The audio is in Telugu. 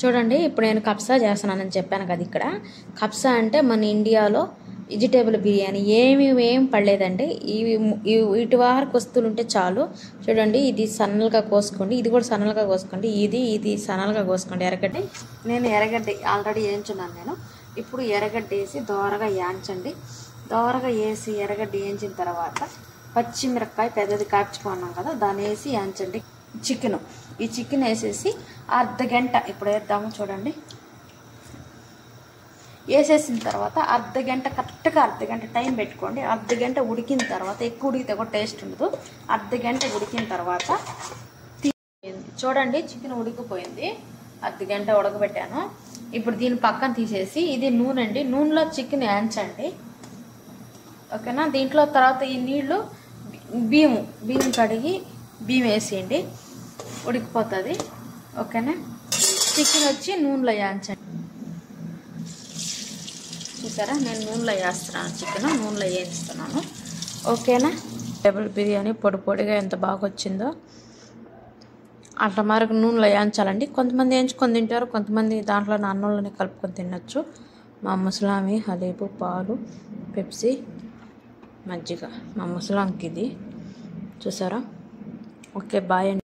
చూడండి, ఇప్పుడు నేను కబ్సా చేస్తున్నానని చెప్పాను కదా. ఇక్కడ కబ్సా అంటే మన ఇండియాలో వెజిటేబుల్ బిర్యానీ ఏం పడలేదండి. ఇటు వారికి వస్తువులు ఉంటే చాలు. చూడండి, ఇది సన్నలుగా కోసుకోండి, ఇది కూడా సన్నలుగా కోసుకోండి, ఇది సన్నలుగా కోసుకోండి. ఎర్రగడ్డ నేను ఎర్రగడ్డ ఆల్రెడీ వేయించున్నాను నేను. ఇప్పుడు ఎర్రగడ్డ వేసి దోరగా వేయించండి. దోరగా వేసి ఎర్రగడ్డ వేయించిన తర్వాత పచ్చిమిరపకాయ పెద్దది కాల్చుకున్నాం కదా, దాన్ని వేసి వేయించండి. ఈ చికెన్ వేసేసి అర్ధగంట ఇప్పుడు వేద్దాము. చూడండి, వేసేసిన తర్వాత కరెక్ట్గా అర్ధగంట టైం పెట్టుకోండి. అర్ధగంట ఉడికిన తర్వాత, ఎక్కువ ఉడికితే కూడా టేస్ట్ ఉండదు. అర్ధగంట ఉడికిన తర్వాత చూడండి, చికెన్ ఉడికిపోయింది. అర్ధగంట ఉడకబెట్టాను. ఇప్పుడు దీన్ని పక్కన తీసేసి, ఇది నూనె అండి, నూనెలో చికెన్ వేయించండి. ఓకేనా. దీంట్లో తర్వాత ఈ నీళ్లు బియ్యం కడిగి బియ్యం వేసేయండి, ఉడికిపోతుంది. ఓకేనా. చికెన్ వచ్చి నూనెలో వేయించండి. చూసారా, నేను నూనెలో వేస్తున్నాను, చికెన్ నూనెలో వేయిస్తున్నాను. ఓకేనా. టేబుల్ బిర్యానీ పొడిగా ఎంత బాగా వచ్చిందో అట్లా మరకు నూనెలో వేయించాలండి. కొంతమంది వేయించుకొని తింటారు, కొంతమంది దాంట్లో అన్నంలోనే కలుపుకొని తినచ్చు. మా ముసలామి హలీబు, పాలు, పెప్సీ, మజ్జిగ మా ముసలాంకి ఇది. చూసారా. ఓకే, బాయ్ అండి.